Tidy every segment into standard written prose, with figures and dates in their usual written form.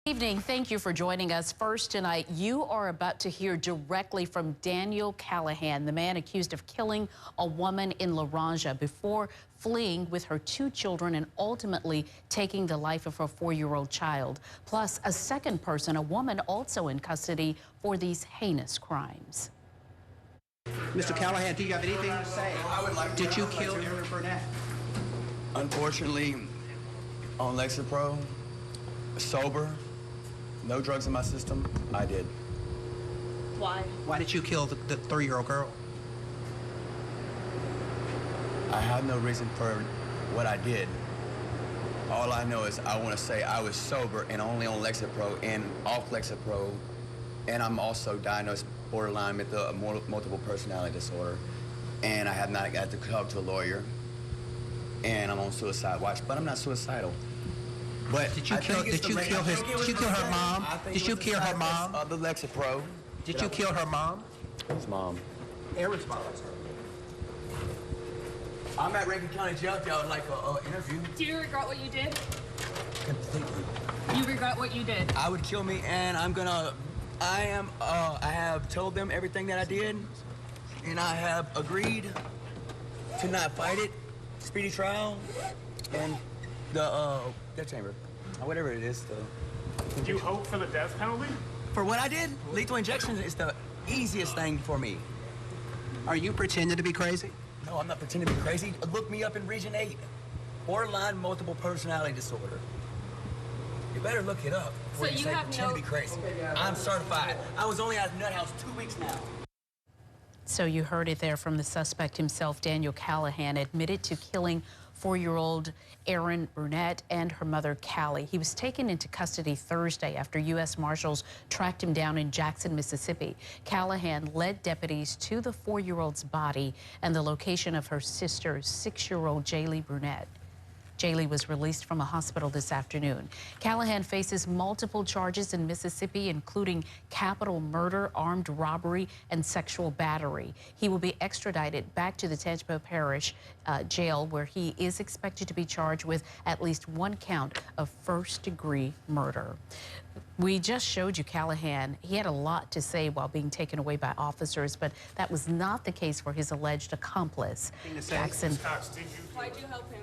Evening. Thank you for joining us. First tonight, you are about to hear directly from Daniel Callahan, the man accused of killing a woman in Loranger before fleeing with her 2 children and ultimately taking the life of her 4-year-old child. Plus, a second person, a woman also in custody for these heinous crimes. Mr. Callahan, do you have anything to say? Did you kill Aaron Burnett? Unfortunately, on Lexapro, sober, no drugs in my system, I did. Why? Why did you kill the 3-year-old girl? I have no reason for what I did. All I know is I want to say I was sober and only on Lexapro and off Lexapro, and I'm also diagnosed borderline with a multiple personality disorder, and I have not got to talk to a lawyer, and I'm on suicide watch, but I'm not suicidal. But did you kill her mom? Did you kill her mom? The Lexapro. Did you kill her mom? His mom. Aaron's mom. I'm at Rankin County Jail if y'all would like an interview. Do you regret what you did? Completely. You regret what you did? I would kill me, and I have told them everything that I did, and I have agreed to not fight it, speedy trial, and the death chamber, or whatever it is. Did you hope for the death penalty? For what I did, lethal injection is the easiest thing for me. Are you pretending to be crazy? No, I'm not pretending to be crazy. Look me up in Region 8. Borderline multiple personality disorder. You better look it up. So you have pretend to be crazy. I'm certified. I was only at Nut House 2 weeks now. So you heard it there from the suspect himself. Daniel Callahan admitted to killing 4-year-old Aaron Burnett and her mother, Callie. He was taken into custody Thursday after U.S. Marshals tracked him down in Jackson, Mississippi. Callahan led deputies to the 4-year-old's body and the location of her sister, 6-year-old Jaylee Burnett. Jaylee was released from a hospital this afternoon. Callahan faces multiple charges in Mississippi, including capital murder, armed robbery, and sexual battery. He will be extradited back to the Tangipahoa Parish jail, where he is expected to be charged with at least 1 count of first-degree murder. We just showed you Callahan. He had a lot to say while being taken away by officers, but that was not the case for his alleged accomplice. Jackson. Why'd you help him?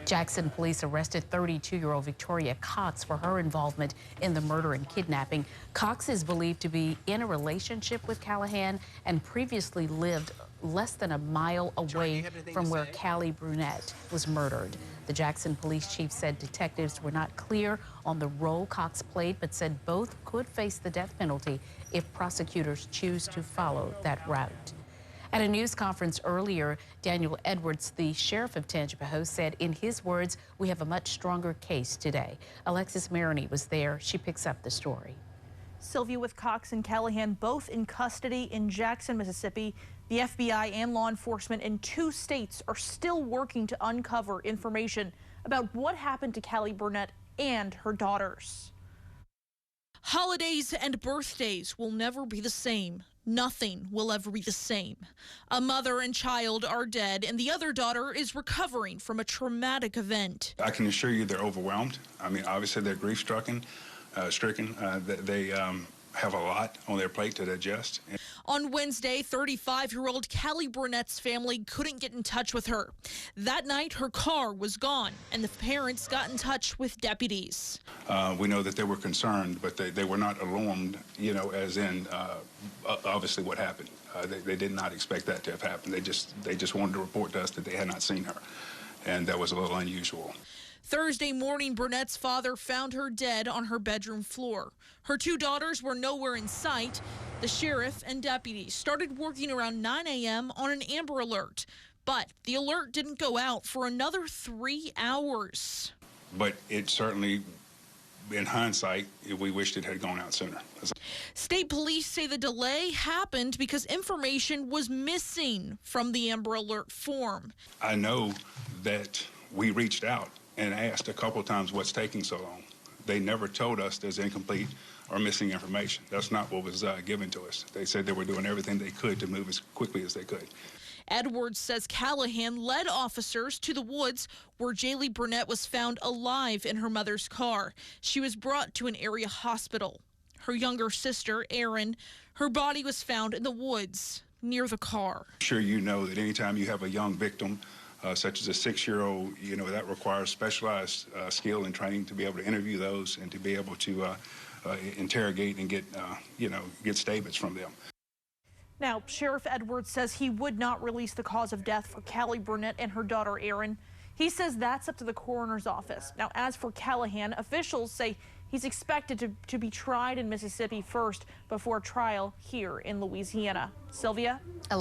Jackson police arrested 32-year-old Victoria Cox for her involvement in the murder and kidnapping. Cox is believed to be in a relationship with Callahan and previously lived less than a mile away from where Callie Burnett was murdered. The Jackson police chief said detectives were not clear on the role Cox played, but said both could face the death penalty if prosecutors choose to follow that route. At a news conference earlier, Daniel Edwards, the sheriff of Tangipahoa, said in his words, "We have a much stronger case today." Alexis Maroney was there. She picks up the story. Sylvia, with Cox and Callahan both in custody in Jackson, Mississippi, the FBI and law enforcement in 2 states are still working to uncover information about what happened to Callie Burnett and her daughters. Holidays and birthdays will never be the same. Nothing will ever be the same. A mother and child are dead, and the other daughter is recovering from a traumatic event. I can assure you they're overwhelmed. I mean, obviously they're grief-stricken. They have a lot on their plate to digest. On Wednesday, 35-year-old Callie Burnett's family couldn't get in touch with her. That night, her car was gone, and the parents got in touch with deputies. We know that they were concerned, but they were not alarmed, you know, as in obviously what happened. They did not expect that to have happened. They just wanted to report to us that they had not seen her, and that was a little unusual. Thursday morning, Burnett's father found her dead on her bedroom floor. Her 2 daughters were nowhere in sight. The sheriff and deputies started working around 9 a.m. on an Amber Alert, but the alert didn't go out for another 3 hours. But it certainly, in hindsight, we wished it had gone out sooner. State police say the delay happened because information was missing from the Amber Alert form. I know that we reached out and asked a couple times what's taking so long. They never told us there's incomplete or missing information. That's not what was given to us. They said they were doing everything they could to move as quickly as they could. Edwards says Callahan led officers to the woods where Jaylee Burnett was found alive in her mother's car. She was brought to an area hospital. Her younger sister, Erin, her body was found in the woods near the car. I'm sure you know that anytime you have a young victim, such as a 6-year-old, that requires specialized skill and training to be able to interview those and to be able to interrogate and get statements from them. Now, Sheriff Edwards says he would not release the cause of death for Callie Burnett and her daughter Erin. He says that's up to the coroner's office. Now, as for Callahan, officials say he's expected to be tried in Mississippi first before trial here in Louisiana. Sylvia?